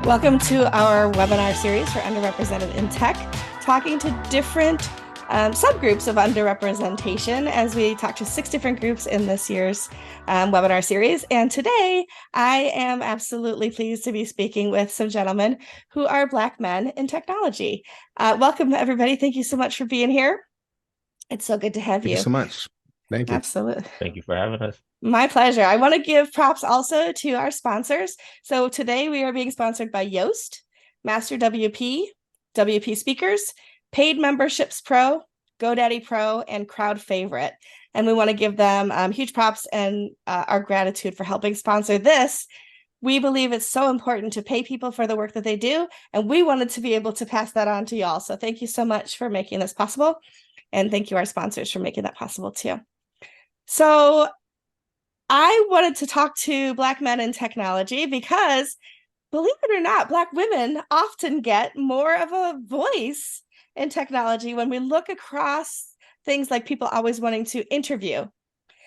Welcome to our webinar series for underrepresented in tech, talking to different subgroups of underrepresentation as we talk to 6 different groups in this year's webinar series. And today I am absolutely pleased to be speaking with some gentlemen who are Black men in technology. Welcome, everybody. Thank you so much for being here. It's so good to have you. Thank you so much. Thank you. Absolutely. Thank you for having us. My pleasure. I want to give props also to our sponsors. So today we are being sponsored by Yoast, Master WP, WP Speakers, Paid Memberships Pro, GoDaddy Pro, and Crowd Favorite. And we want to give them huge props and our gratitude for helping sponsor this. We believe it's so important to pay people for the work that they do, and we wanted to be able to pass that on to y'all. So thank you so much for making this possible. And thank you, our sponsors, for making that possible too. So I wanted to talk to Black men in technology because, believe it or not, Black women often get more of a voice in technology when we look across things like people always wanting to interview.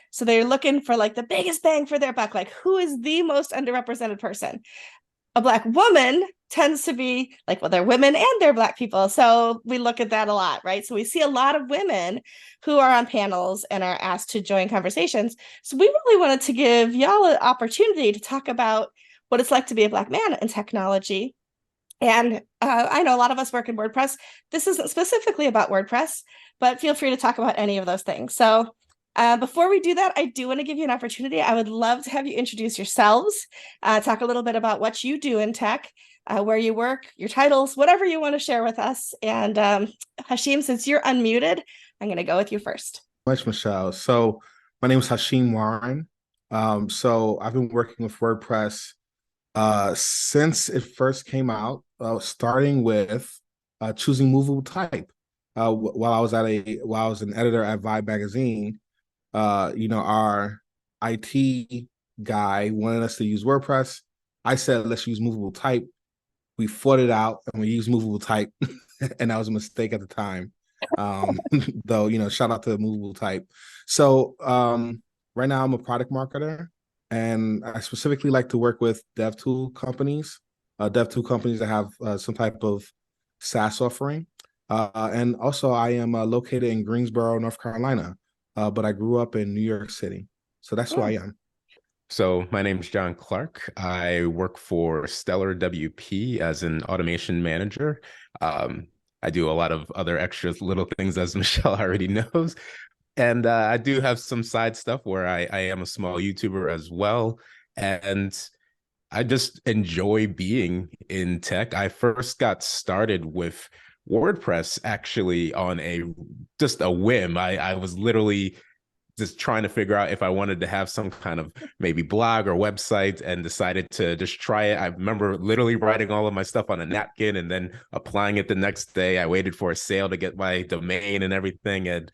So they're looking for like the biggest bang for their buck, like who is the most underrepresented person? A Black woman tends to be like, well, they're women and they're Black people. So we look at that a lot, right? So we see a lot of women who are on panels and are asked to join conversations. So we really wanted to give y'all an opportunity to talk about what it's like to be a Black man in technology. And I know a lot of us work in WordPress. This isn't specifically about WordPress, but feel free to talk about any of those things. So before we do that, I do want to give you an opportunity. I would love to have you introduce yourselves, talk a little bit about what you do in tech, where you work, your titles, whatever you want to share with us. And Hashim, since you're unmuted, I'm going to go with you first. Much, Michelle. So my name is Hashim Warren. So I've been working with WordPress since it first came out, starting with choosing movable type. While I was an editor at Vibe magazine, our IT guy wanted us to use WordPress. I said, let's use movable type. We fought it out and we used movable type, and that was a mistake at the time. Though, shout out to movable type. So right now I'm a product marketer, and I specifically like to work with dev tool companies that have some type of SaaS offering. And also I am located in Greensboro, North Carolina, but I grew up in New York City. So that's who I am. So my name is Jon Clark. I work for Stellar WP as an automation manager. I do a lot of other extra little things, as Michelle already knows. And I do have some side stuff where I am a small YouTuber as well. And I just enjoy being in tech. I first got started with WordPress actually on just a whim. I was literally just trying to figure out if I wanted to have some kind of maybe blog or website, and decided to just try it. I remember literally writing all of my stuff on a napkin and then applying it the next day. I waited for a sale to get my domain and everything. And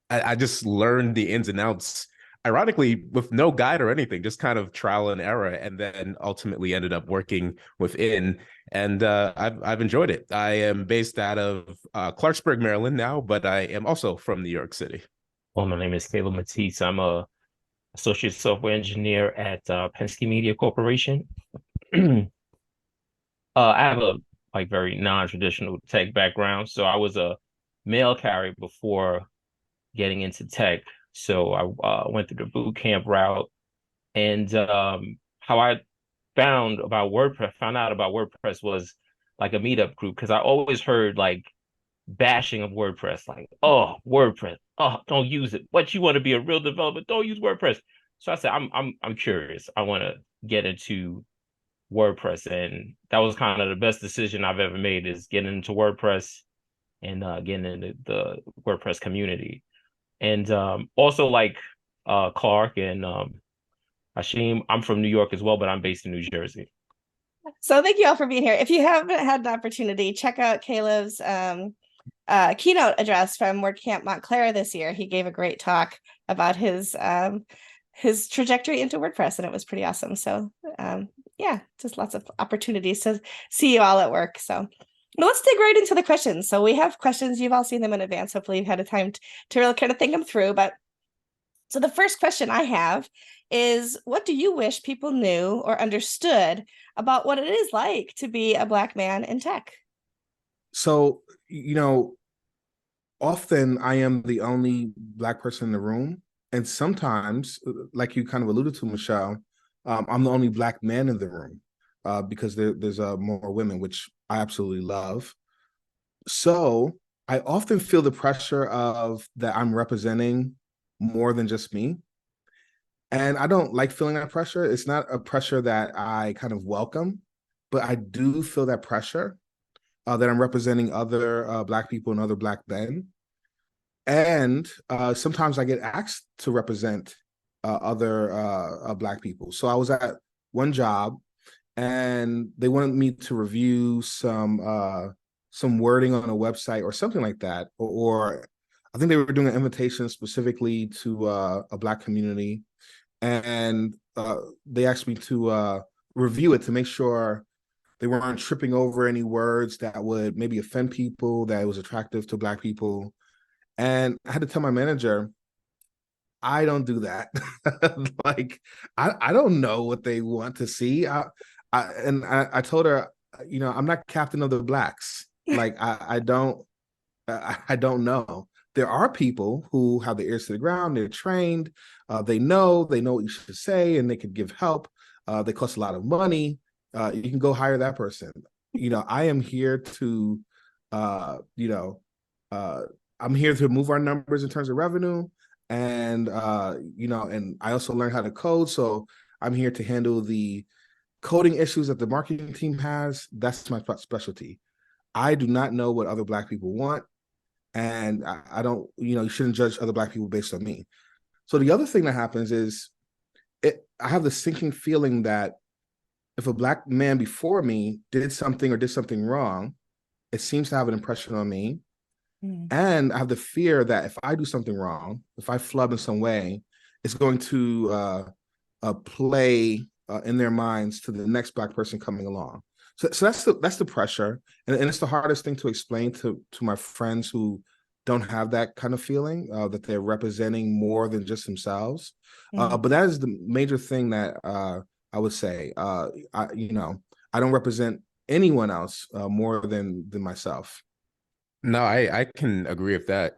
I just learned the ins and outs, ironically, with no guide or anything, just kind of trial and error, and then ultimately ended up working within. And I've enjoyed it. I am based out of Clarksburg, Maryland now, but I am also from New York City. Well, my name is Matteis. I'm a associate software engineer at Penske Media Corporation. I have a very non-traditional tech background. So I was a mail carrier before getting into tech. So I went through the boot camp route, and how I found out about WordPress was like a meetup group, because I always heard like bashing of WordPress, like, oh, WordPress, oh, don't use it. What, you want to be a real developer? Don't use WordPress. So I said, I'm curious. I want to get into WordPress, and that was kind of the best decision I've ever made, is getting into WordPress and getting into the WordPress community. And also, like Clark and Hashim, I'm from New York as well, but I'm based in New Jersey. So thank you all for being here. If you haven't had the opportunity, check out Caleb's keynote address from WordCamp Montclair this year. He gave a great talk about his trajectory into WordPress, and it was pretty awesome. So yeah, just lots of opportunities to see you all at work. So let's dig right into the questions. So we have questions. You've all seen them in advance. Hopefully you've had a time to really kind of think them through. But so the first question I have is what do you wish people knew or understood about what it is like to be a Black man in tech? So, often I am the only Black person in the room. And sometimes, like you kind of alluded to, Michelle, I'm the only Black man in the room because there's more women, which I absolutely love. So I often feel the pressure of that I'm representing more than just me. And I don't like feeling that pressure. It's not a pressure that I kind of welcome, but I do feel that pressure that I'm representing other Black people and other Black men. And sometimes I get asked to represent other Black people. So I was at one job and they wanted me to review some wording on a website or something like that, or I think they were doing an invitation specifically to a Black community, and they asked me to review it to make sure they weren't tripping over any words that would maybe offend people, that it was attractive to Black people. And I had to tell my manager, I don't do that. Like, I don't know what they want to see. I told her, I'm not captain of the Blacks. Like, I don't know. There are people who have their ears to the ground. They're trained. They know what you should say, and they could give help. They cost a lot of money. You can go hire that person. I am here to, I'm here to move our numbers in terms of revenue, and and I also learned how to code. So I'm here to handle the coding issues that the marketing team has. That's my specialty. I do not know what other Black people want. And I don't, you shouldn't judge other Black people based on me. So the other thing that happens is I have the sinking feeling that if a Black man before me did something wrong, it seems to have an impression on me. And I have the fear that if I do something wrong, if I flub in some way, it's going to play in their minds to the next Black person coming along. So that's the pressure, and it's the hardest thing to explain to my friends who don't have that kind of feeling that they're representing more than just themselves. But that is the major thing that I would say. I don't represent anyone else more than myself. No, I can agree with that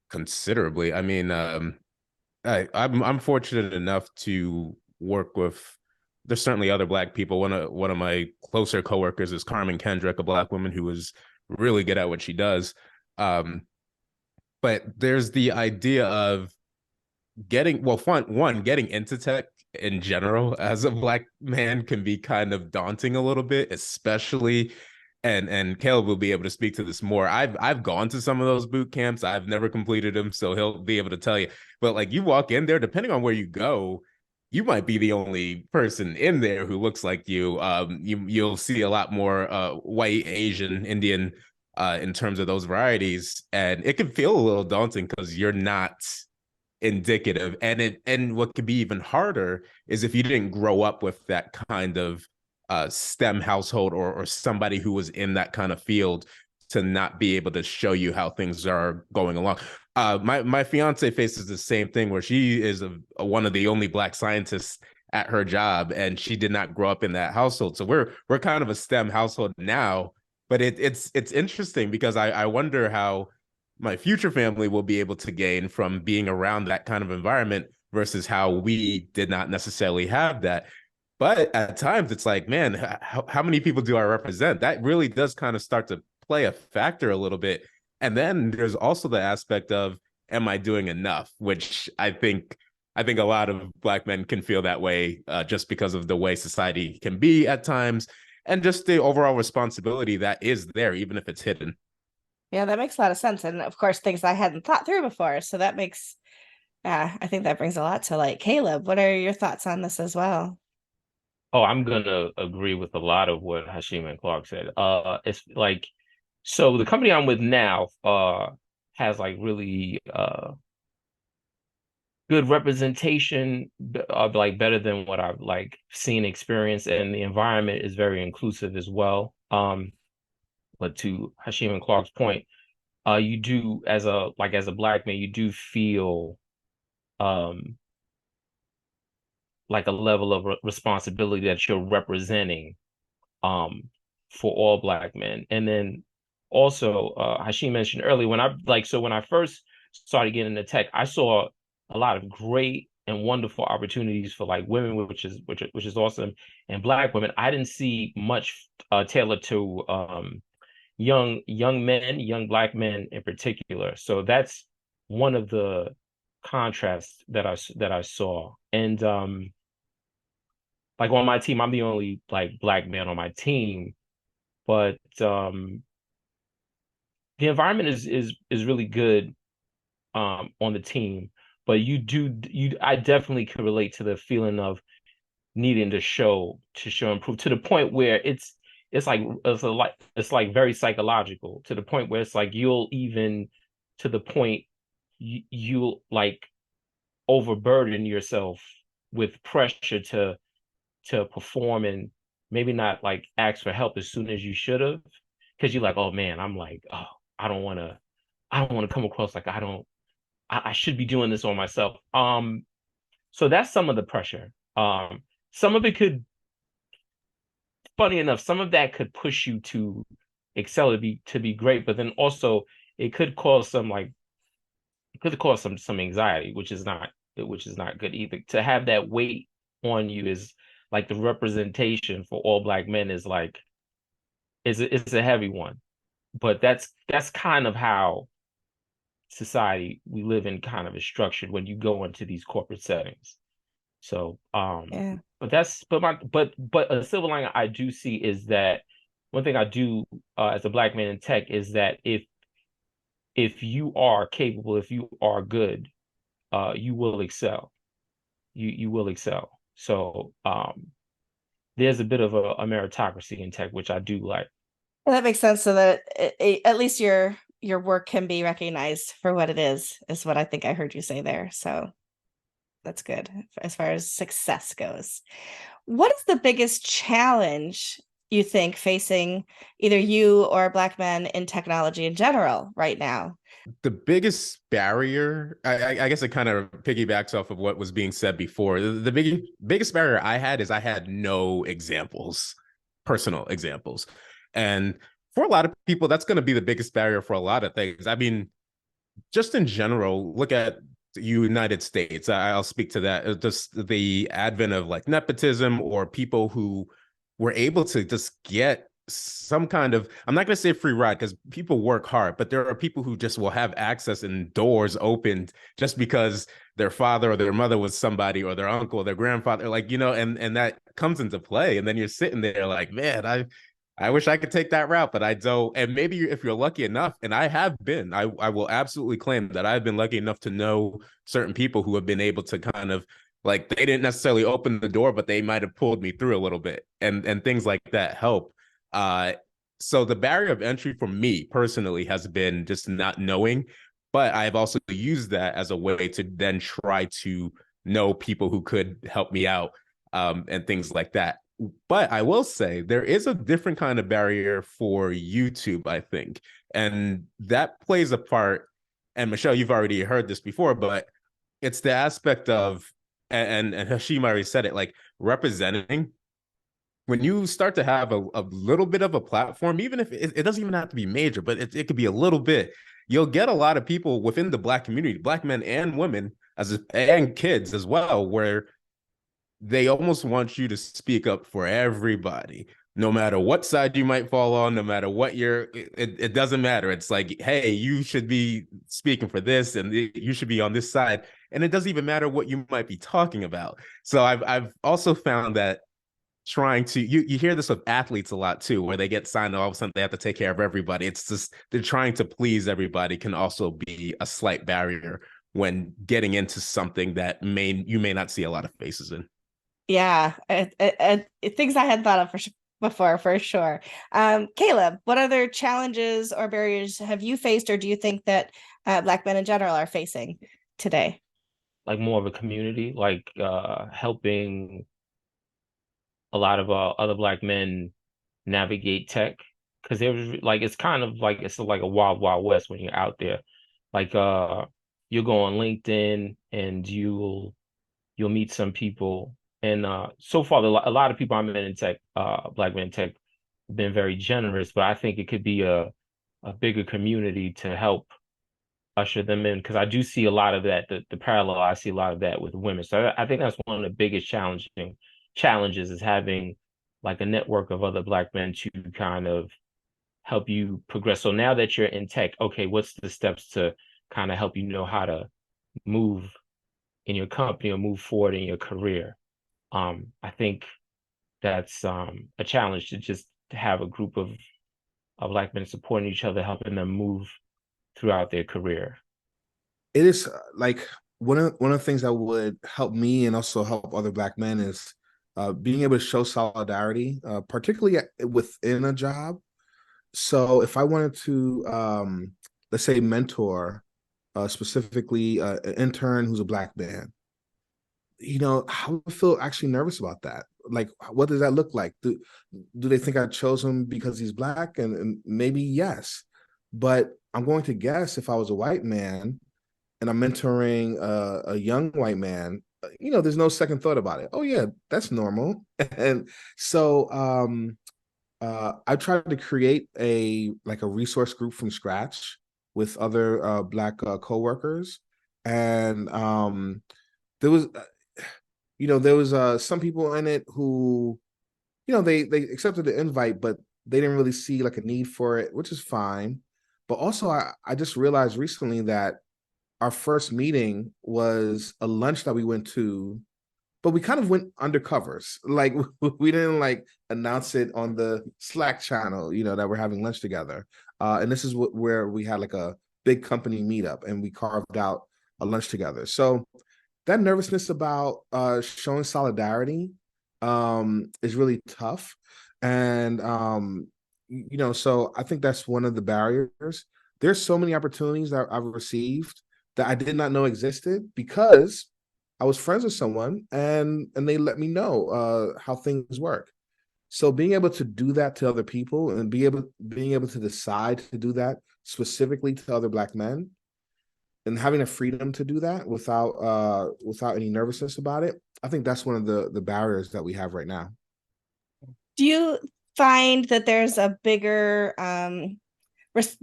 considerably. I mean, I'm fortunate enough to work with. There's certainly other Black people. One of my closer coworkers is Carmen Kendrick, a Black woman who is really good at what she does. But there's the idea of getting getting into tech in general as a Black man can be kind of daunting a little bit, especially. And Caleb will be able to speak to this more. I've gone to some of those boot camps. I've never completed them, so he'll be able to tell you. But like you walk in there, depending on where you go, you might be the only person in there who looks like you. You'll see a lot more white, Asian, Indian in terms of those varieties, and it can feel a little daunting because you're not indicative. And what could be even harder is if you didn't grow up with that kind of STEM household or somebody who was in that kind of field to not be able to show you how things are going along. My fiance faces the same thing where she is one of the only Black scientists at her job, and she did not grow up in that household. So we're kind of a STEM household now, but it's interesting because I wonder how my future family will be able to gain from being around that kind of environment versus how we did not necessarily have that. But at times it's like, man, how many people do I represent? That really does kind of start to play a factor a little bit. And then there's also the aspect of, am I doing enough? Which I think a lot of Black men can feel that way just because of the way society can be at times and just the overall responsibility that is there, even if it's hidden. Yeah, that makes a lot of sense. And of course, things I hadn't thought through before. So that makes, I think that brings a lot to light. Caleb, what are your thoughts on this as well? Oh, I'm gonna agree with a lot of what Hashim and Clark said. It's like, so the company I'm with now, has like really good representation of like better than what I've like seen, experienced, and the environment is very inclusive as well. But to Hashim and Clark's point, you do as a Black man, you do feel um like a level of responsibility that you're representing for all Black men. And then also Hashim mentioned earlier, when I first started getting into tech, I saw a lot of great and wonderful opportunities for like women, which is awesome, and Black women. I didn't see much tailored to young men, young Black men in particular. So that's one of the contrasts that I saw. And like on my team, I'm the only like Black man on my team, but the environment is really good on the team. But I definitely could relate to the feeling of needing to show improve to the point where it's like very psychological, to the point where it's like to the point you'll like overburden yourself with pressure to perform, and maybe not like ask for help as soon as you should have, because you're like, oh man, I'm like, oh, I don't want to come across like I should be doing this on myself. So that's some of the pressure. Some of it could, funny enough, some of that could push you to excel, to be great, but then also it could cause some anxiety, which is not good either. To have that weight on you is like the representation for all Black men is like it's a heavy one. But that's kind of how society we live in kind of is structured when you go into these corporate settings. So Yeah. but a silver lining I do see is that one thing I do as a Black man in tech is that if you are capable, if you are good, you will excel. You will excel. So there's a bit of a meritocracy in tech, which I do like. And that makes sense, so that at least your work can be recognized for what it is what I think I heard you say there. So that's good as far as success goes. What is the biggest challenge you think facing either you or Black men in technology in general right now? The biggest barrier, I guess it kind of piggybacks off of what was being said before. The biggest barrier I had is I had no examples, personal examples. And for a lot of people, that's going to be the biggest barrier for a lot of things. I mean, just in general, look at the United States. I'll speak to that. Just the advent of like nepotism, or people who were able to just get some kind of, I'm not going to say free ride because people work hard, but there are people who just will have access and doors opened just because their father or their mother was somebody, or their uncle or their grandfather, like, and that comes into play. And then you're sitting there like, man, I wish I could take that route, but I don't. And maybe if you're lucky enough, and I have been, I will absolutely claim that I've been lucky enough to know certain people who have been able to kind of, like, they didn't necessarily open the door, but they might have pulled me through a little bit, and things like that help. So the barrier of entry for me personally has been just not knowing, but I've also used that as a way to then try to know people who could help me out, and things like that. But I will say there is a different kind of barrier for YouTube, I think, and that plays a part. And Michelle, you've already heard this before, but it's the aspect of, and Hashim already said it, like representing. When you start to have a little bit of a platform, even if it doesn't even have to be major, but it could be a little bit, you'll get a lot of people within the Black community, Black men and women, and kids as well, where they almost want you to speak up for everybody, no matter what side you might fall on, no matter what it doesn't matter. It's like, hey, you should be speaking for this, and you should be on this side. And it doesn't even matter what you might be talking about. So I've also found that trying to, you hear this with athletes a lot too, where they get signed and all of a sudden they have to take care of everybody. It's just, they're trying to please everybody can also be a slight barrier when getting into something that you may not see a lot of faces in. Yeah, things I hadn't thought of before, for sure. Caleb, what other challenges or barriers have you faced, or do you think that Black men in general are facing today? Like more of a community, like helping a lot of other Black men navigate tech, because there's like, it's kind of like, it's like a wild west when you're out there. Like you'll go on LinkedIn and you'll meet some people And so far, a lot of people I met in tech, black men in tech, have been very generous. But I think it could be a bigger community to help usher them in, because I do see a lot of that. The parallel, I see a lot of that with women. So I think that's one of the biggest challenges is having like a network of other black men to kind of help you progress. So now that you're in tech, okay, what's the steps to kind of help you know how to move in your company or move forward in your career? I think that's a challenge to just have a group of black men supporting each other, helping them move throughout their career. It is like one of the things that would help me and also help other black men is being able to show solidarity, particularly within a job. So if I wanted to, let's say, mentor specifically an intern who's a black man, I would feel actually nervous about that. Like, what does that look like? Do they think I chose him because he's black? And maybe yes, but I'm going to guess if I was a white man and I'm mentoring a young white man, there's no second thought about it. Oh yeah, that's normal. And so I tried to create a resource group from scratch with other black coworkers, and there was some people in it who they accepted the invite, but they didn't really see like a need for it, which is fine. But also I just realized recently that our first meeting was a lunch that we went to, but we kind of went undercovers. Like we didn't like announce it on the Slack channel, that we're having lunch together. And this is where we had like a big company meetup and we carved out a lunch together. So that nervousness about showing solidarity is really tough. And, so I think that's one of the barriers. There's so many opportunities that I've received that I did not know existed because I was friends with someone and they let me know how things work. So being able to do that to other people and being able to decide to do that specifically to other black men and having the freedom to do that without any nervousness about it, I think that's one of the barriers that we have right now. Do you find that there's a bigger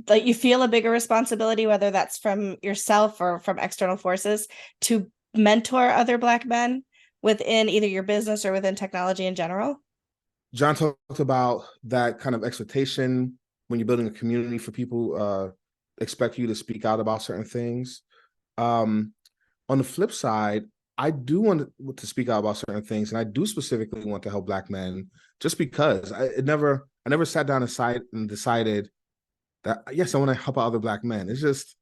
like you feel a bigger responsibility, whether that's from yourself or from external forces, to mentor other black men within either your business or within technology in general? Jon talked about that kind of expectation when you're building a community for people expect you to speak out about certain things. On the flip side, I do want to speak out about certain things, and I do specifically want to help black men just because I never sat down and decided that yes, I want to help out other black men. It's just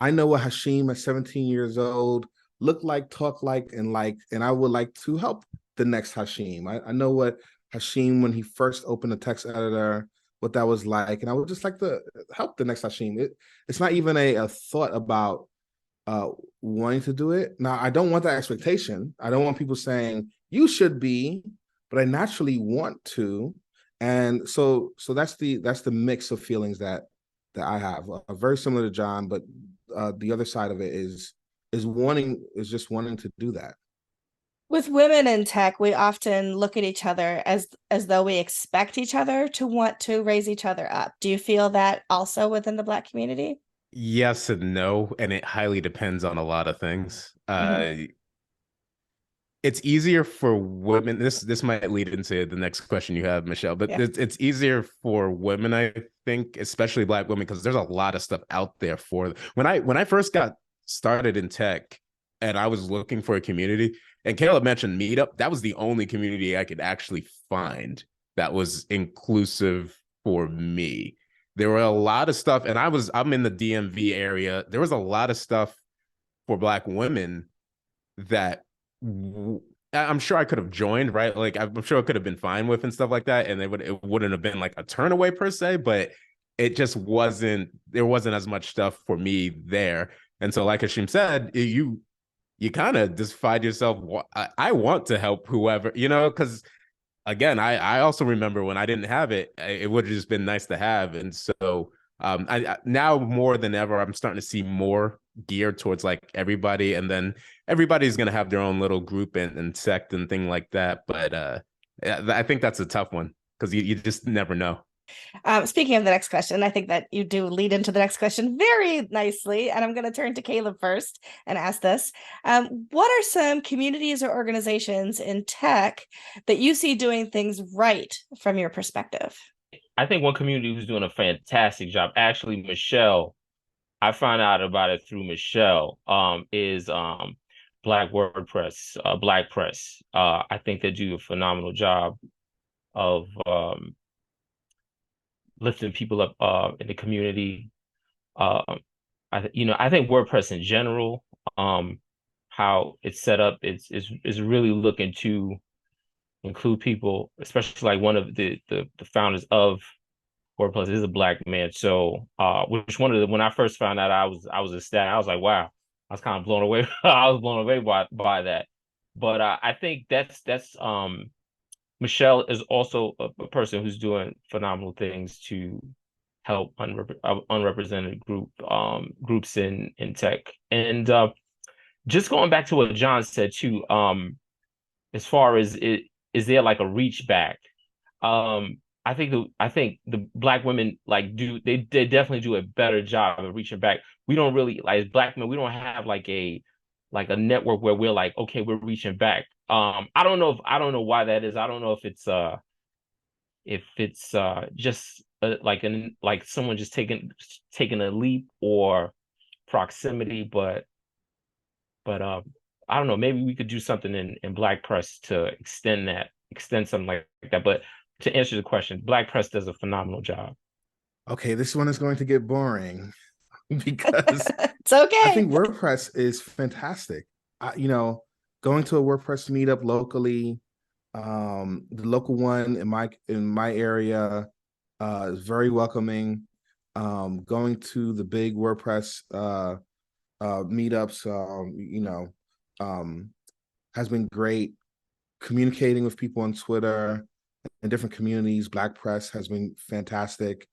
I know what Hashim at 17 years old looked like, talk like, and I would like to help the next Hashim. I know what Hashim when he first opened a text editor, what that was like, and I would just like to help the next Hashim. It's not even a thought about wanting to do it. Now, I don't want that expectation. I don't want people saying you should be, but I naturally want to. And so that's the mix of feelings that I have. Very similar to Jon, but the other side of it is just wanting to do that. With women in tech, we often look at each other as though we expect each other to want to raise each other up. Do you feel that also within the Black community? Yes and no, and it highly depends on a lot of things. It's easier for women. This might lead into the next question you have, Michelle, but Yeah. it's easier for women, I think, especially Black women, because there's a lot of stuff out there for them. When I first got started in tech and I was looking for a community, and Caleb mentioned Meetup, that was the only community I could actually find that was inclusive for me. There were a lot of stuff, and I'm in the DMV area. There was a lot of stuff for Black women that I'm sure I could have joined, right? Like I'm sure I could have been fine with and stuff like that, and it wouldn't have been like a turn away per se, but it just wasn't. There wasn't as much stuff for me there, and so like Hashim said, you kind of just find yourself. I want to help whoever, because again, I also remember when I didn't have it, it would have just been nice to have, and so Now more than ever, I'm starting to see more geared towards like everybody, and then everybody's gonna have their own little group and sect and thing like that. But I think that's a tough one because you just never know. Speaking of the next question, I think that you do lead into the next question very nicely. And I'm going to turn to Caleb first and ask this. What are some communities or organizations in tech that you see doing things right from your perspective? I think one community who's doing a fantastic job, actually, Michelle, I found out about it through Michelle, is Black WordPress, Black Press. I think they do a phenomenal job of lifting people up in the community. Um, I think WordPress in general, how it's set up, is really looking to include people, especially like one of the founders of WordPress is a Black man. So, which one of the when I first found out, I was ecstatic. I was like, wow, I was kind of blown away. I was blown away by that. But I think that's Michelle is also a person who's doing phenomenal things to help unrepresented groups in tech. And just going back to what John said too, as far as is there like a reach back? I think the Black women like they definitely do a better job of reaching back. We don't really like as Black men, we don't have like a network where we're like, okay, we're reaching back. I don't know why that is. I don't know if it's just like someone just taking a leap or proximity, but I don't know, maybe we could do something in Black press to extend something like that. But to answer the question, Black press does a phenomenal job. Okay, this one is going to get boring because It's okay. I think WordPress is fantastic. Going to a WordPress meetup locally, the local one in my area is very welcoming. Going to the big WordPress meetups, has been great. Communicating with people on Twitter and different communities, Black press has been fantastic.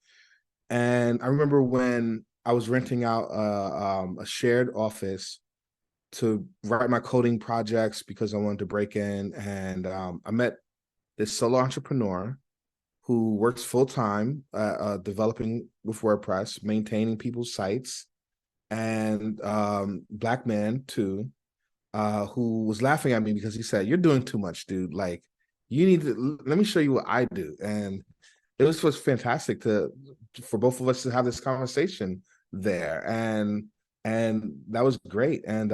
And I remember when I was renting out a shared office to write my coding projects because I wanted to break in, and I met this solo entrepreneur who works full-time developing with WordPress, maintaining people's sites, and Black man too, who was laughing at me because he said, "You're doing too much, dude. Like, you need to let me show you what I do." And it was fantastic for both of us to have this conversation there, and that was great. And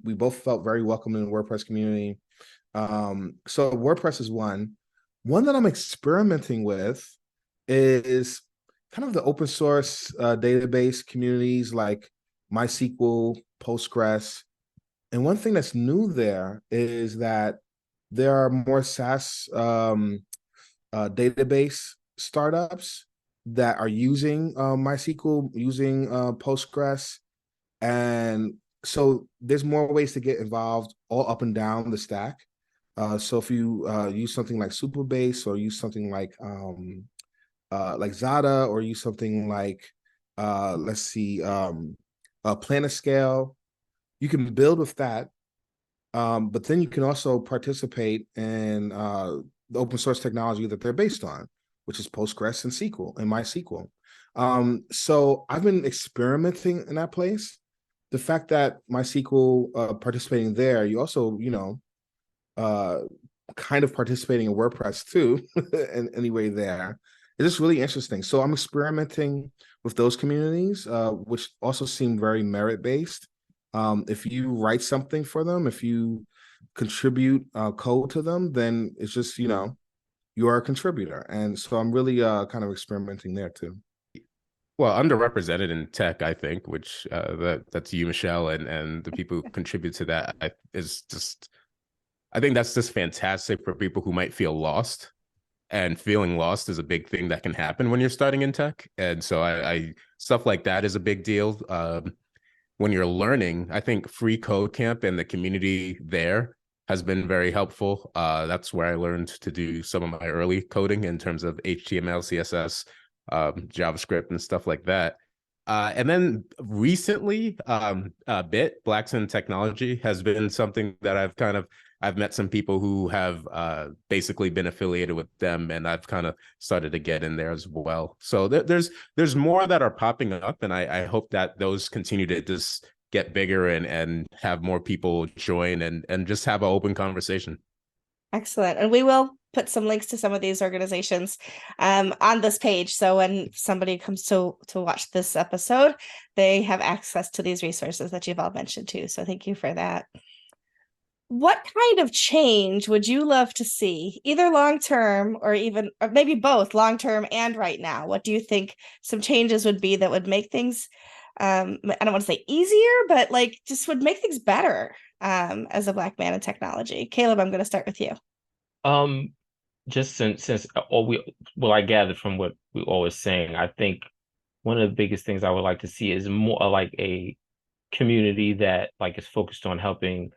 we both felt very welcome in the WordPress community. So WordPress is one that I'm experimenting with is kind of the open source database communities like MySQL, Postgres. And one thing that's new there is that there are more SaaS database startups that are using MySQL, using Postgres. And so there's more ways to get involved all up and down the stack. So if you use something like Superbase or use something like Zada, or use something like Planiscale, you can build with that. But then you can also participate in the open source technology that they're based on, which is Postgres and SQL and MySQL. So I've been experimenting in that place. The fact that MySQL participating there, you also, kind of participating in WordPress too, in anyway there. It's just really interesting. So I'm experimenting with those communities, which also seem very merit-based. If you write something for them, if you contribute code to them, then it's just, you are a contributor. And so I'm really kind of experimenting there too. Well, underrepresented in tech, I think, which that's you, Michelle, and the people who contribute to that I think that's just fantastic for people who might feel lost. And feeling lost is a big thing that can happen when you're starting in tech. And so I stuff like that is a big deal. When you're learning, I think Free Code Camp and the community there has been very helpful. That's where I learned to do some of my early coding in terms of HTML, CSS, JavaScript and stuff like that. And then recently, BIT, Blacks in Technology, has been something that I've met some people who have basically been affiliated with them, and I've kind of started to get in there as well. So there's more that are popping up, and I hope that those continue to just get bigger and have more people join and just have an open conversation. Excellent. And we will put some links to some of these organizations on this page. So when somebody comes to watch this episode, they have access to these resources that you've all mentioned too. So thank you for that. What kind of change would you love to see, either long-term or maybe both long-term and right now? What do you think some changes would be that would make things, I don't want to say easier, but like just would make things better as a Black man in technology? Caleb, I'm going to start with you. Just since I gathered from what we always saying, I think one of the biggest things I would like to see is more like a community that like is focused on helping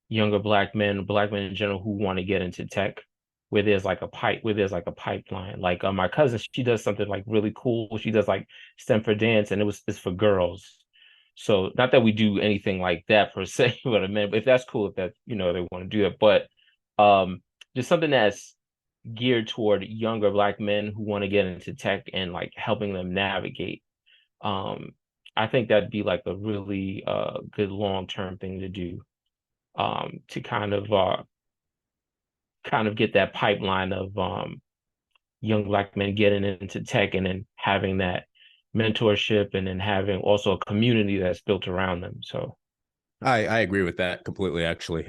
younger Black men in general who want to get into tech, where there's like a pipeline. Like my cousin, she does something like really cool. She does like STEM for dance, and it's for girls. So not that we do anything like that per se, but I mean, if that's cool, if that they want to do it, but just something that's geared toward younger Black men who want to get into tech and like helping them navigate. I think that'd be like a really good long-term thing to do, to kind of get that pipeline of young Black men getting into tech and then having that mentorship and then having also a community that's built around them. So I agree with that completely, actually.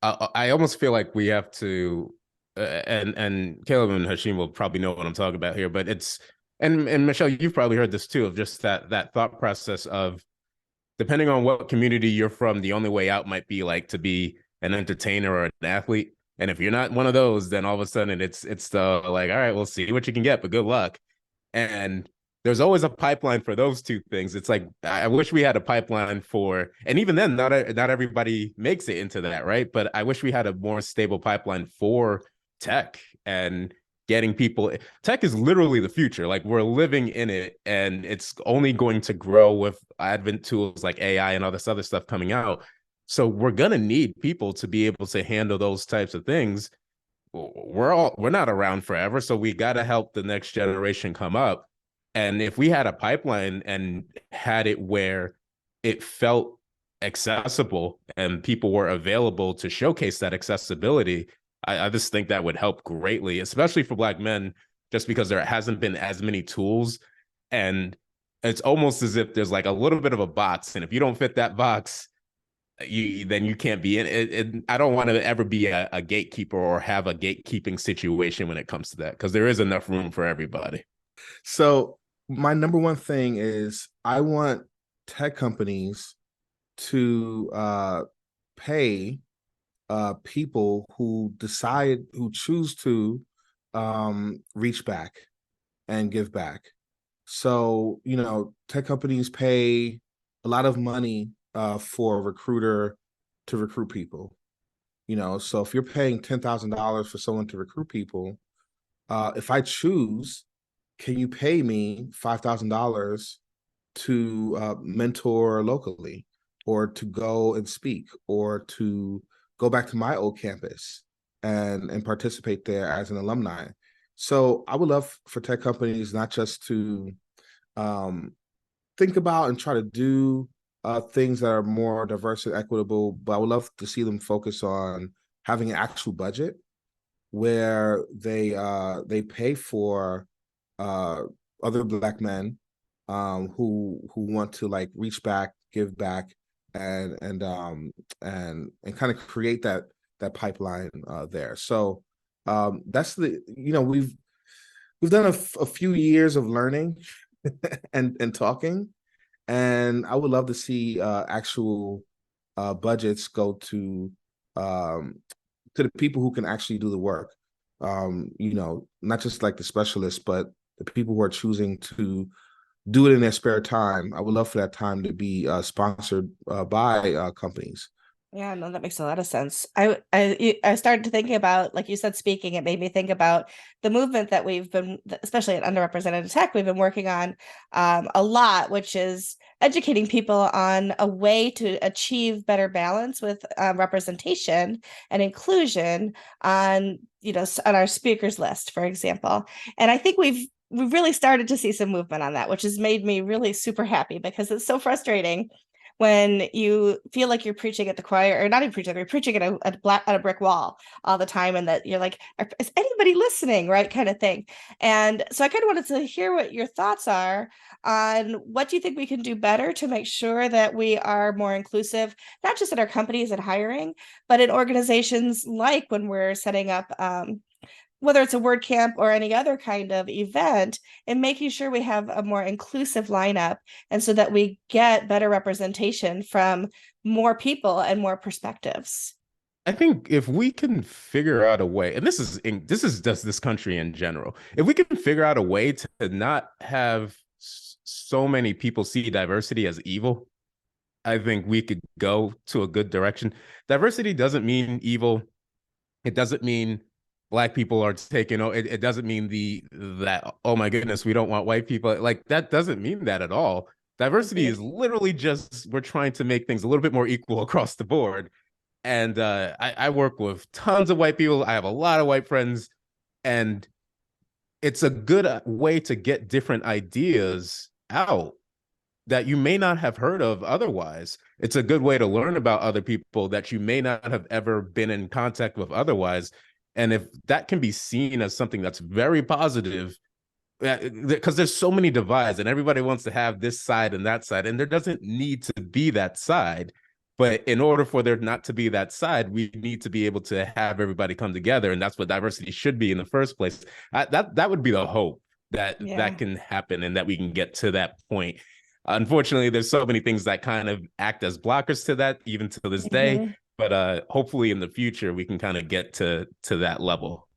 I almost feel like we have to, and Caleb and Hashim will probably know what I'm talking about here, but and Michelle, you've probably heard this too, of just that thought process of, depending on what community you're from, the only way out might be like to be an entertainer or an athlete. And if you're not one of those, then all of a sudden it's the like, all right, we'll see what you can get, but good luck. And there's always a pipeline for those two things. It's like, I wish we had a pipeline for, and even then, not everybody makes it into that, right? But I wish we had a more stable pipeline for tech and getting people. Tech is literally the future. Like, we're living in it, and it's only going to grow with advent tools like AI and all this other stuff coming out. So we're gonna need people to be able to handle those types of things. We're not around forever, so we got to help the next generation come up. And if we had a pipeline and had it where it felt accessible and people were available to showcase that accessibility, I just think that would help greatly, especially for Black men, just because there hasn't been as many tools. And it's almost as if there's like a little bit of a box. And if you don't fit that box, then you can't be in it. I don't want to ever be a gatekeeper or have a gatekeeping situation when it comes to that, because there is enough room for everybody. So my number one thing is I want tech companies to pay people who choose to reach back and give back. So, tech companies pay a lot of money for a recruiter to recruit people. So if you're paying $10,000 for someone to recruit people, if I choose, can you pay me $5,000 to mentor locally, or to go and speak, or to go back to my old campus and participate there as an alumni? So I would love for tech companies not just to think about and try to do things that are more diverse and equitable, but I would love to see them focus on having an actual budget where they pay for other Black men who want to like reach back, give back, and kind of create that pipeline there. So that's we've done a few years of learning and talking, and I would love to see actual budgets go to the people who can actually do the work. Not just like the specialists, but the people who are choosing to do it in their spare time. I would love for that time to be sponsored by companies. Yeah, no, that makes a lot of sense. I started thinking about, like you said, speaking. It made me think about the movement that we've been, especially in underrepresented tech, we've been working on a lot, which is educating people on a way to achieve better balance with representation and inclusion on, on our speakers list, for example. And I think we've really started to see some movement on that, which has made me really super happy because it's so frustrating when you feel like you're preaching at the choir, or not even preaching, you're preaching at a brick wall all the time, and that you're like, is anybody listening, right? Kind of thing. And so I kind of wanted to hear what your thoughts are on what do you think we can do better to make sure that we are more inclusive, not just in our companies and hiring, but in organizations, like when we're setting up whether it's a word camp or any other kind of event, and making sure we have a more inclusive lineup, and so that we get better representation from more people and more perspectives. I think if we can figure out a way, and this is just this country in general, if we can figure out a way to not have so many people see diversity as evil, I think we could go to a good direction. Diversity doesn't mean evil. It doesn't mean Black people are taking. It doesn't mean that, oh my goodness, we don't want white people. Like, that doesn't mean that at all. Diversity is literally just, we're trying to make things a little bit more equal across the board. And I work with tons of white people. I have a lot of white friends, and it's a good way to get different ideas out that you may not have heard of otherwise. It's a good way to learn about other people that you may not have ever been in contact with otherwise. And if that can be seen as something that's very positive, because there's so many divides and everybody wants to have this side and that side, and there doesn't need to be that side. But in order for there not to be that side, we need to be able to have everybody come together, and that's what diversity should be in the first place. That would be the hope that can happen, and that we can get to that point. Unfortunately, there's so many things that kind of act as blockers to that, even to this day. But hopefully, in the future, we can kind of get to that level.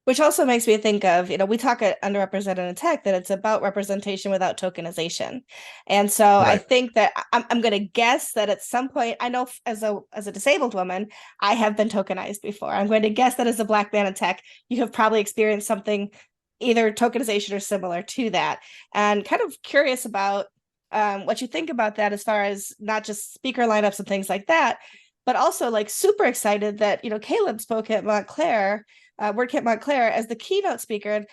Which also makes me think of, we talk at underrepresented in tech that it's about representation without tokenization. And so I think that I'm going to guess that at some point, I know as a disabled woman, I have been tokenized before. I'm going to guess that as a Black man in tech, you have probably experienced something, either tokenization or similar to that. And kind of curious about what you think about that, as far as not just speaker lineups and things like that, but also like super excited that, Caleb spoke at Montclair, WordCamp Montclair, as the keynote speaker. And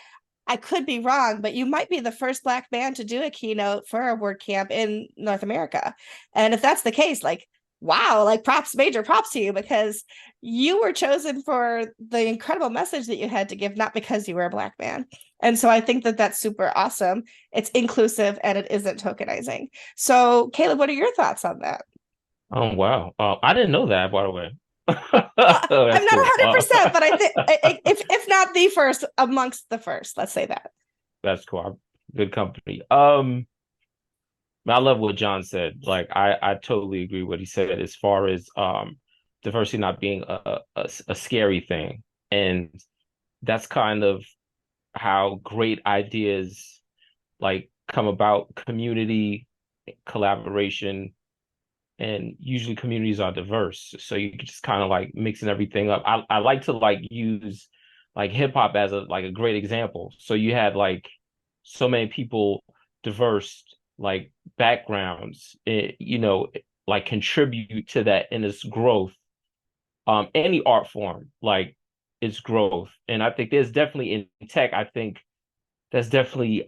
I could be wrong, but you might be the first Black man to do a keynote for a WordCamp in North America. And if that's the case, like, wow, like major props to you, because you were chosen for the incredible message that you had to give, not because you were a Black man. And so I think that that's super awesome. It's inclusive and it isn't tokenizing. So Caleb, what are your thoughts on that? Oh, wow. I didn't know that, by the way. I'm not Cool. 100%, but I think if not the first, amongst the first, let's say that. That's cool. Good company. I love what Jon said. Like, I totally agree with what he said, as far as diversity not being a scary thing. And that's kind of how great ideas like come about: community, collaboration, and usually communities are diverse. So you just kind of like mixing everything up. I like to like use like hip hop as a great example. So you had like so many people, diverse like backgrounds, like contribute to that in its growth. Any art form, like, its growth. And I think there's definitely in tech, I think that's definitely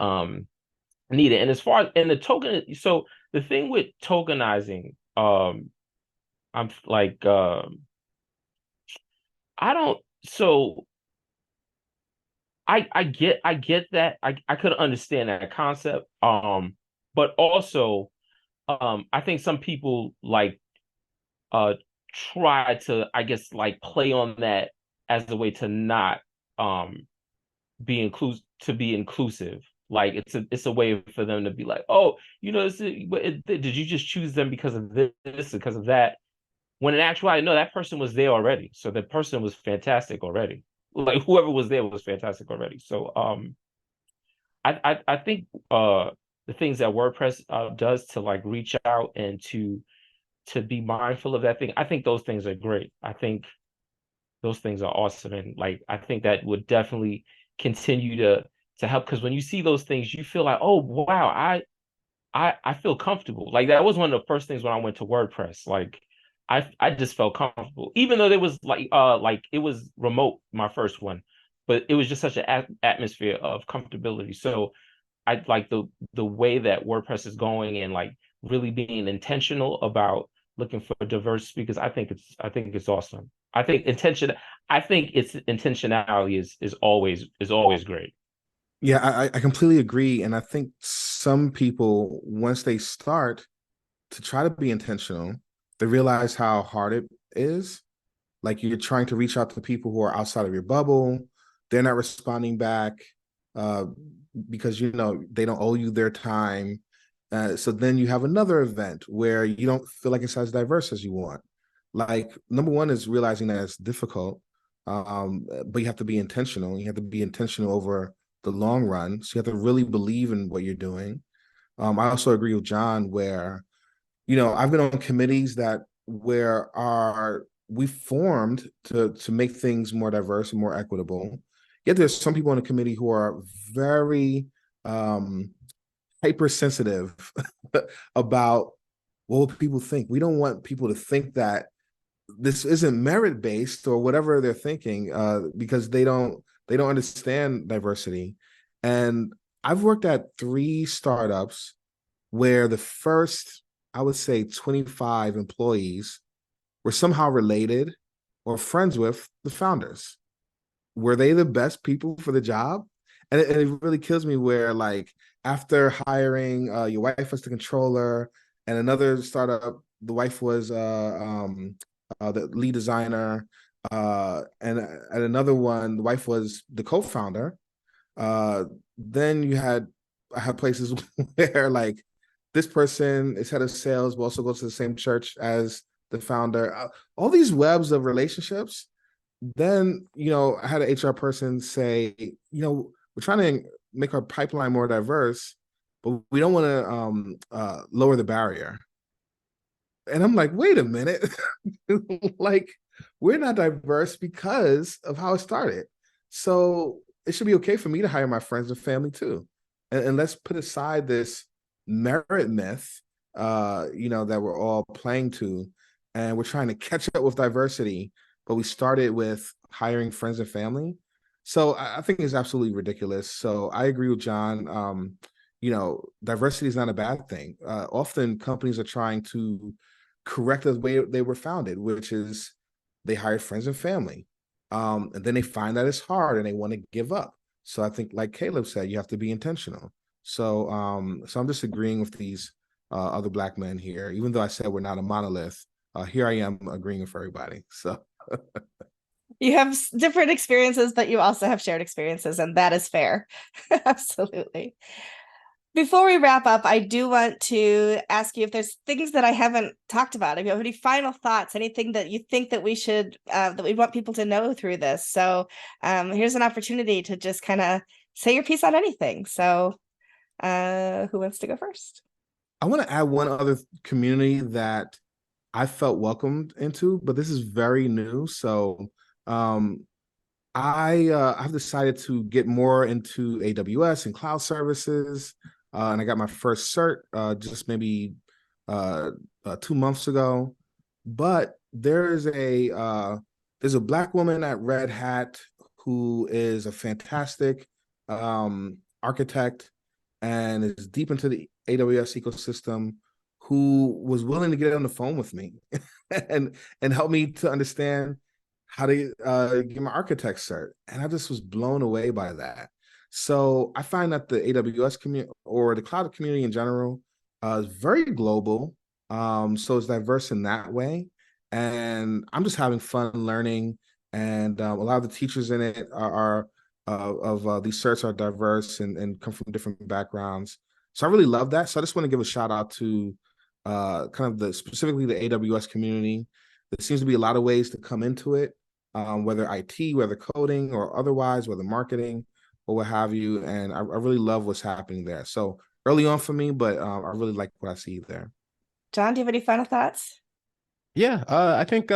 needed. And as far as in the token, so the thing with tokenizing, I'm like, I don't, so I get that. I could understand that concept. But also, I think some people like uh try to, I guess, like play on that as a way to not be inclusive. Like, it's a way for them to be like, oh, did you just choose them because of this, because of that? When in actuality, no, that person was there already. So the person was fantastic already. Like, whoever was there was fantastic already. So I think the things that WordPress does to like reach out and to to be mindful of that thing. I think those things are great. I think those things are awesome. And like, I think that would definitely continue to help, because when you see those things, you feel like, oh wow, I feel comfortable. Like that was one of the first things when I went to WordPress. Like I just felt comfortable, even though there was like it was remote, my first one, but it was just such an atmosphere of comfortability. So I like the way that WordPress is going, and like really being intentional about looking for diverse speakers. I think it's awesome. I think its intentionality is always great. Yeah, I completely agree. And I think some people, once they start to try to be intentional, they realize how hard it is. Like you're trying to reach out to people who are outside of your bubble. They're not responding back uh, because, you know, they don't owe you their time. So then you have another event where you don't feel like it's as diverse as you want. Like, number one is realizing that it's difficult, but you have to be intentional. You have to be intentional over the long run. So you have to really believe in what you're doing. I also agree with Jon where, you know, I've been on committees that where we formed to make things more diverse and more equitable. Yet there's some people on the committee who are very hypersensitive about what will people think. We don't want people to think that this isn't merit based or whatever they're thinking, because they don't understand diversity. And I've worked at 3 startups where the first, I would say, 25 employees were somehow related or friends with the founders. Were they the best people for the job? And it really kills me where, like, after hiring, your wife was the controller, and another startup, the wife was the lead designer, and at another one, the wife was the co-founder. Then I had places where like this person is head of sales, but also goes to the same church as the founder. All these webs of relationships. Then, you know, I had an HR person say, you know, we're trying to make our pipeline more diverse, but we don't want to lower the barrier. And I'm like, wait a minute, like we're not diverse because of how it started. So it should be okay for me to hire my friends and family too. And let's put aside this merit myth, you know, that we're all playing to, and we're trying to catch up with diversity, but we started with hiring friends and family. So I think it's absolutely ridiculous. So I agree with Jon. You know, diversity is not a bad thing. Often companies are trying to correct the way they were founded, which is they hired friends and family. And then they find that it's hard and they want to give up. So I think, like Caleb said, you have to be intentional. So I'm just agreeing with these other Black men here, even though I said we're not a monolith. Here I am agreeing with everybody. So You have different experiences, but you also have shared experiences, and that is fair. Absolutely. Before we wrap up, I do want to ask you if there's things that I haven't talked about. If you have any final thoughts, anything that you think that we should, that we want people to know through this. So here's an opportunity to just kind of say your piece on anything. So who wants to go first? I want to add one other community that I felt welcomed into, but this is very new. So I've decided to get more into AWS and cloud services, and I got my first cert just maybe 2 months ago. But there's a Black woman at Red Hat who is a fantastic architect and is deep into the AWS ecosystem, who was willing to get on the phone with me and help me to understand how to get my architect cert. And I just was blown away by that. So I find that the AWS community or the cloud community in general is very global. So it's diverse in that way. And I'm just having fun learning. And a lot of the teachers in it are of these certs are diverse and come from different backgrounds. So I really love that. So I just want to give a shout out to kind of specifically the AWS community. There seems to be a lot of ways to come into it, whether IT, whether coding or otherwise, whether marketing or what have you. And I really love what's happening there. So early on for me, but I really like what I see there. Jon, do you have any final thoughts? Yeah, I think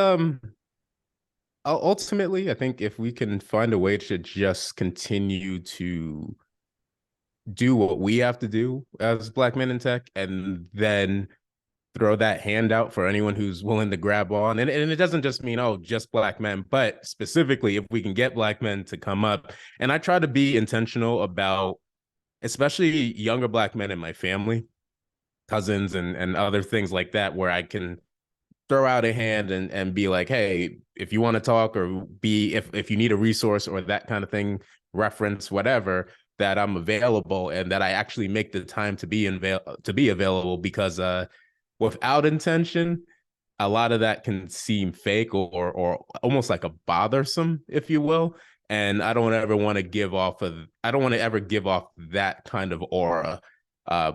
ultimately, I think if we can find a way to just continue to do what we have to do as Black men in tech, and then throw that hand out for anyone who's willing to grab on. And it doesn't just mean, oh, just Black men, but specifically if we can get Black men to come up. And I try to be intentional about, especially younger Black men in my family, cousins and other things like that, where I can throw out a hand and be like, hey, if you want to talk, or be, if you need a resource or that kind of thing, reference, whatever, that I'm available, and that I actually make the time to be available, because without intention, a lot of that can seem fake, or almost like a bothersome, if you will. And I don't ever want to give off that kind of aura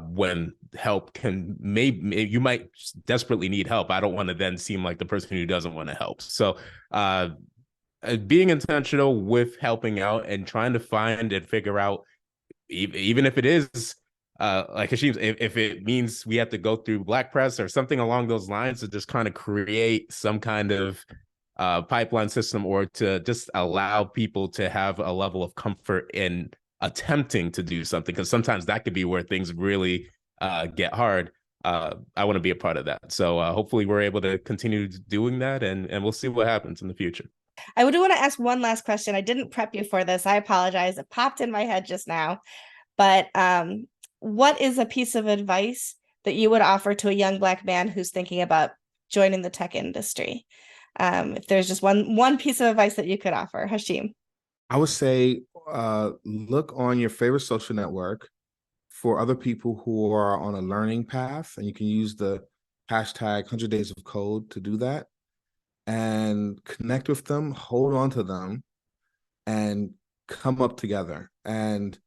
when help can, maybe you might desperately need help. I don't want to then seem like the person who doesn't want to help. So being intentional with helping out and trying to find and figure out, even if it is like Hashim's, if it means we have to go through Black Press or something along those lines, to just kind of create some kind of pipeline system, or to just allow people to have a level of comfort in attempting to do something, because sometimes that could be where things really get hard. I want to be a part of that. So hopefully we're able to continue doing that, and we'll see what happens in the future. I would want to ask one last question. I didn't prep you for this. I apologize. It popped in my head just now. But what is a piece of advice that you would offer to a young Black man who's thinking about joining the tech industry? If there's just one piece of advice that you could offer, Hashim. I would say look on your favorite social network for other people who are on a learning path, and you can use the hashtag 100 Days of Code to do that, and connect with them, hold on to them, and come up together. And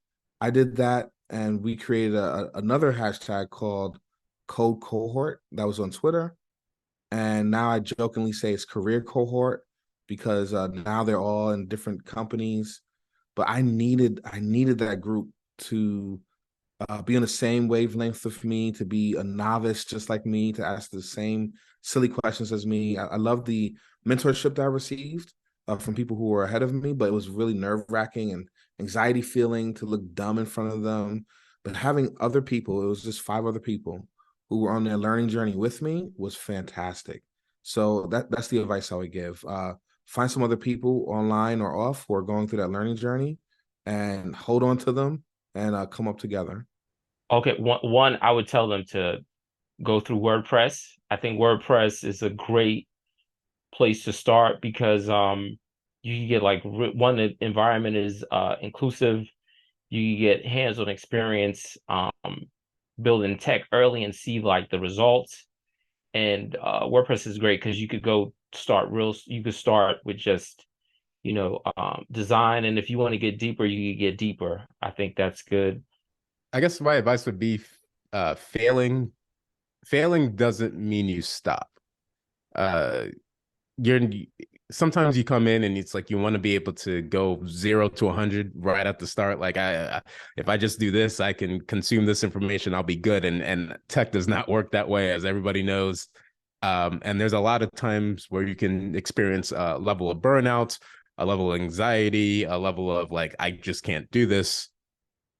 I did that, and we created another hashtag called Code Cohort that was on Twitter. And now I jokingly say it's Career Cohort, because now they're all in different companies. But I needed that group to be on the same wavelength with me, to be a novice just like me, to ask the same silly questions as me. I love the mentorship that I received from people who were ahead of me, but it was really nerve-wracking and anxiety feeling to look dumb in front of them. But having other people, it was just 5 other people who were on their learning journey with me, was fantastic. So that's the advice I would give. Find some other people online or off who are going through that learning journey, and hold on to them, and come up together. Okay, one I would tell them to go through WordPress. I think WordPress is a great place to start, because you can get like one, the environment is inclusive. You can get hands-on experience building tech early and see like the results. And WordPress is great because you could you could start with just design, and if you want to get deeper, you can get deeper. I think that's good. I guess my advice would be failing doesn't mean you stop. You're Sometimes you come in and it's like you want to be able to go 0 to 100 right at the start. Like if I just do this, I can consume this information, I'll be good. And tech does not work that way, as everybody knows. And there's a lot of times where you can experience a level of burnout, a level of anxiety, a level of like, I just can't do this.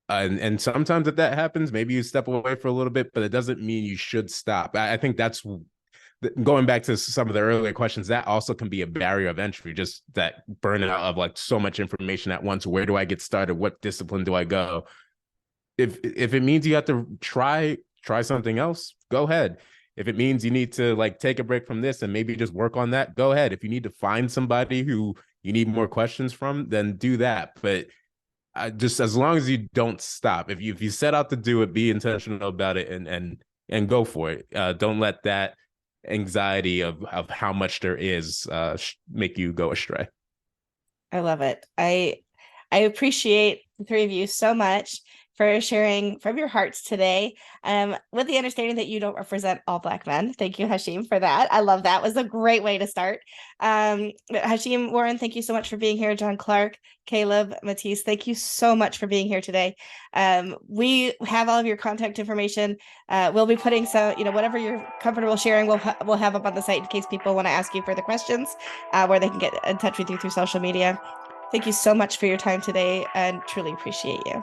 And sometimes if that happens, maybe you step away for a little bit, but it doesn't mean you should stop. I think that's going back to some of the earlier questions, that also can be a barrier of entry, just that burnout of like so much information at once. Where do I get started? What discipline do I go? If it means you have to try something else, go ahead. If it means you need to like take a break from this and maybe just work on that, go ahead. If you need to find somebody who you need more questions from, then do that. But just as long as you don't stop, if you set out to do it, be intentional about it, and go for it. Don't let that anxiety of how much there is make you go astray. I love it. I appreciate the 3 of you so much. for sharing from your hearts today, with the understanding that you don't represent all Black men. Thank you, Hashim, for that. I love that. It was a great way to start. Hashim Warren, thank you so much for being here. Jon Clark, Caleb, Matteis, thank you so much for being here today. We have all of your contact information. We'll be putting some, whatever you're comfortable sharing, we'll have up on the site in case people want to ask you further questions, where they can get in touch with you through social media. Thank you so much for your time today and truly appreciate you.